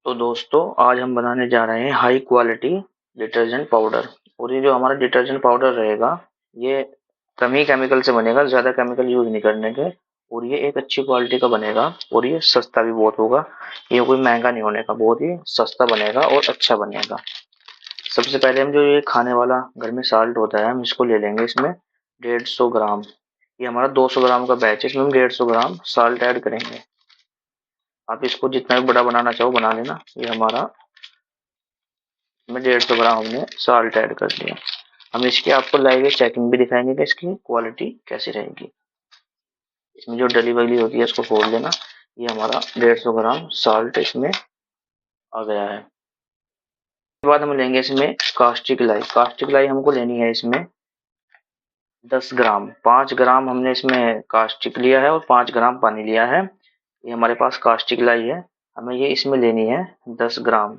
तो दोस्तों आज हम बनाने जा रहे हैं हाई क्वालिटी डिटर्जेंट पाउडर। और ये जो हमारा डिटर्जेंट पाउडर रहेगा ये कम ही केमिकल से बनेगा, ज़्यादा केमिकल यूज़ नहीं करने के। और ये एक अच्छी क्वालिटी का बनेगा और ये सस्ता भी बहुत होगा। ये कोई महंगा नहीं होने का, बहुत ही सस्ता बनेगा और अच्छा बनेगा। सबसे पहले हम जो ये खाने वाला घर में साल्ट होता है हम इसको ले लेंगे। इसमें 150 ग्राम, ये हमारा 200 ग्राम का बैच है, इसमें हम 150 ग्राम साल्ट ऐड करेंगे। आप इसको जितना भी बड़ा बनाना चाहो बना लेना। ये हमारा में 150 ग्राम हमने साल्ट ऐड कर दिया। हम इसकी आपको लाइव चेकिंग भी दिखाएंगे कि इसकी क्वालिटी कैसी रहेगी। इसमें जो डली वली होती है इसको खोल लेना। ये हमारा 150 ग्राम साल्ट इसमें आ गया है। उसके बाद हम लेंगे इसमें कास्टिक लाई। कास्टिक लाई हमको लेनी है इसमें 10 ग्राम। 5 ग्राम हमने इसमें कास्टिक लिया है और 5 ग्राम पानी लिया है। ये हमारे पास कास्टिक लाई है, हमें ये इसमें लेनी है 10 ग्राम।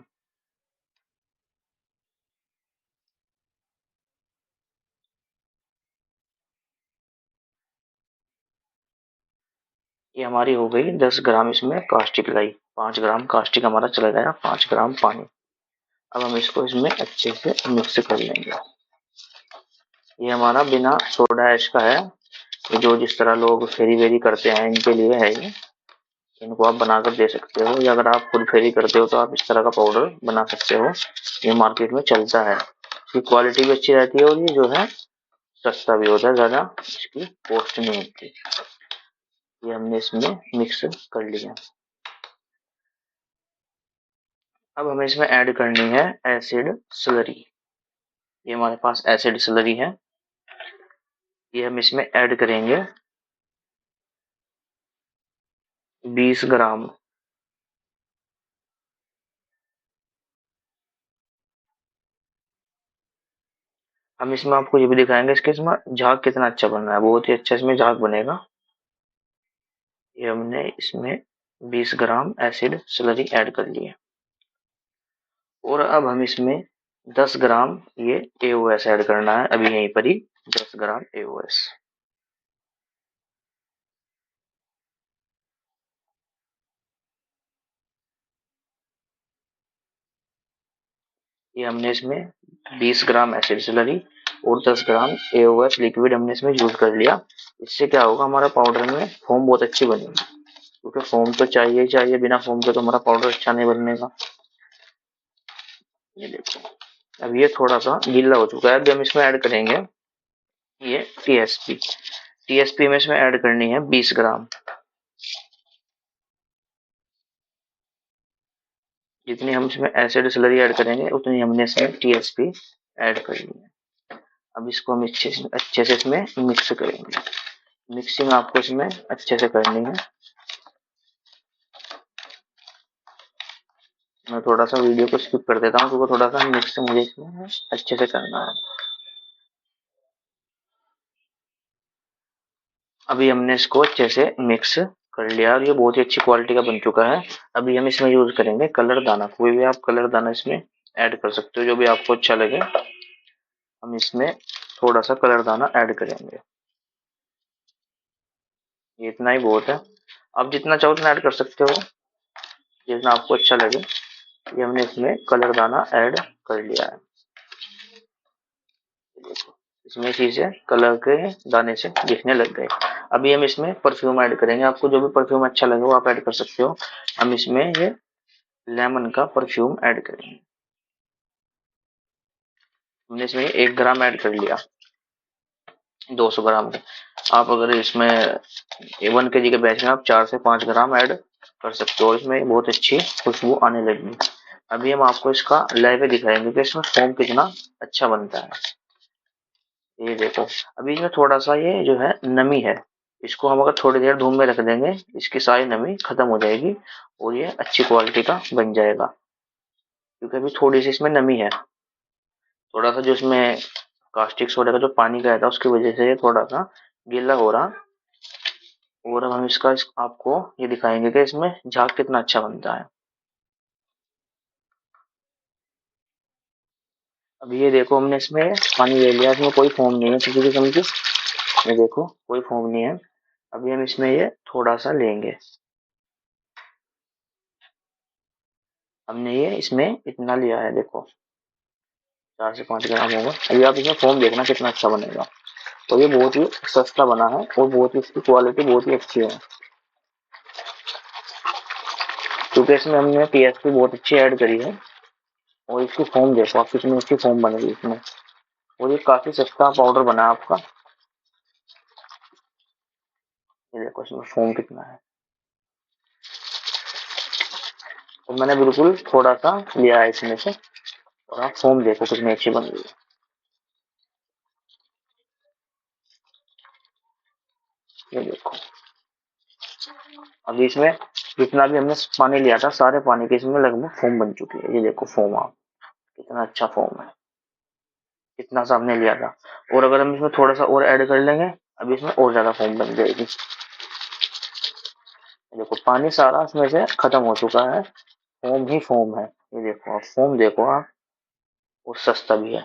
ये हमारी हो गई 10 ग्राम इसमें कास्टिक लाई। 5 ग्राम कास्टिक हमारा चला गया, 5 ग्राम पानी। अब हम इसको इसमें अच्छे से मिक्स कर लेंगे। ये हमारा बिना सोडा ऐश का है। ये जो जिस तरह लोग फेरी वेरी करते हैं इनके लिए है ये। इनको आप बनाकर दे सकते हो, या अगर आप खुद फेरी करते हो तो आप इस तरह का पाउडर बना सकते हो। ये मार्केट में चलता है, इसकी क्वालिटी भी अच्छी रहती है और ये जो है सस्ता भी होता है, ज़्यादा इसकी कॉस्ट नहीं होती। ये हमने इसमें मिक्स कर लिया। अब हमें इसमें ऐड करनी है एसिड स्लरी। ये हमारे पास एसिड स्लरी है, ये हम इसमें ऐड करेंगे 20 ग्राम। हम इसमें आपको ये भी दिखाएंगे इसके इसमें झाग कितना अच्छा बन रहा है, बहुत ही अच्छा इसमें झाग बनेगा। ये हमने इसमें 20 ग्राम एसिड स्लरी ऐड कर लिया। और अब हम इसमें 10 ग्राम ये एओएस ऐड करना है, अभी यहीं पर ही 10 ग्राम एओएस। ये हमने इसमें 20 ग्राम एसिड स्लरी और 10 ग्राम एओएस लिक्विड हमने इसमें यूज कर लिया। इससे क्या होगा, हमारा पाउडर में फोम बहुत अच्छी बनेगी, क्योंकि फोम तो चाहिए ही चाहिए, बिना फोम के तो हमारा पाउडर अच्छा नहीं बनने का। ये देखो अब ये थोड़ा सा गीला हो चुका है। अभी हम इसमें ऐड करेंगे ये टीएसपी। टीएसपी में इसमें ऐड करनी है 20 ग्राम। जितनी हम इसमें एसिड स्लरी ऐड करेंगे उतनी हमने इसमें टीएसपी ऐड कर ली है। अब इसको हम अच्छे से इसमें मिक्स करेंगे। मिक्सिंग आपको इसमें अच्छे से करनी है। मैं थोड़ा सा वीडियो को स्किप कर देता हूँ क्योंकि थोड़ा सा मिक्स मुझे इसमें अच्छे से करना है। अभी हमने इसको अच्छे से मिक्स कर लिया और ये बहुत ही अच्छी क्वालिटी का बन चुका है। अभी हम इसमें यूज करेंगे कलर दाना। कोई भी आप कलर दाना इसमें ऐड कर सकते हो, जो भी आपको अच्छा लगे। हम इसमें थोड़ा सा कलर दाना ऐड करेंगे, ये इतना ही बहुत है। आप जितना चाहो उतना ऐड कर सकते हो, जितना आपको अच्छा लगे। ये हमने इसमें कलर दाना ऐड कर लिया है। देखो इसमें चीजें कलर के दाने से दिखने लग गए। अभी हम इसमें परफ्यूम ऐड करेंगे। आपको जो भी परफ्यूम अच्छा लगे वो आप ऐड कर सकते हो। हम इसमें ये लेमन का परफ्यूम ऐड करेंगे। हमने इसमें 1 ग्राम ऐड कर लिया 200 ग्राम के। आप अगर इसमें 1 kg के बैच में आप 4 से 5 ग्राम ऐड कर सकते हो, इसमें बहुत अच्छी खुशबू आने लगी। अभी हम आपको इसका लाइव दिखाएंगे कि इसमें फोम कितना अच्छा बनता है। ये देखो अभी इसमें थोड़ा सा ये जो है नमी है, इसको हम अगर थोड़ी देर धूप में रख देंगे इसकी सारी नमी खत्म हो जाएगी और ये अच्छी क्वालिटी का बन जाएगा। क्योंकि अभी थोड़ी सी इसमें नमी है, थोड़ा सा जो इसमें कास्टिक सोडा का जो पानी का था उसकी वजह से ये थोड़ा सा गीला हो रहा। और अब हम आपको ये दिखाएंगे कि इसमें झाग कितना अच्छा बनता है। अब ये देखो हमने इसमें पानी ले लिया, इसमें कोई फोम नहीं है किसी किस्म की। ये देखो कोई फोम नहीं है। अभी हम इसमें ये थोड़ा सा लेंगे। हमने ये इसमें इतना लिया है, देखो 4 से 5 ग्राम होगा। अभी आप इसमें फोम देखना कितना अच्छा बनेगा। और ये बहुत ही सस्ता बना है और बहुत ही इसकी क्वालिटी बहुत ही अच्छी है, क्योंकि इसमें हमने टीएसपी बहुत अच्छी ऐड करी है। और इसकी फोम देखो आप कितनी अच्छी फोम बनेगी इसमें। और ये काफी सस्ता पाउडर बना है आपका। ये देखो इसमें फोम कितना है। तो मैंने बिल्कुल थोड़ा सा लिया है इसमें से। और आप फोम देखो कितनी अच्छी बन रही है। ये देखो अभी इसमें जितना भी हमने पानी लिया था सारे पानी के इसमें लगभग फोम बन चुकी है। ये देखो फोम आप कितना अच्छा फोम है, कितना सा हमने लिया था। और अगर हम इसमें थोड़ा सा और ऐड कर लेंगे अभी इसमें और ज्यादा फोम बन जाएगी। देखो पानी सारा इसमें से खत्म हो चुका है, फोम ही फोम है। ये देखो आप फोम देखो आप, और सस्ता भी है।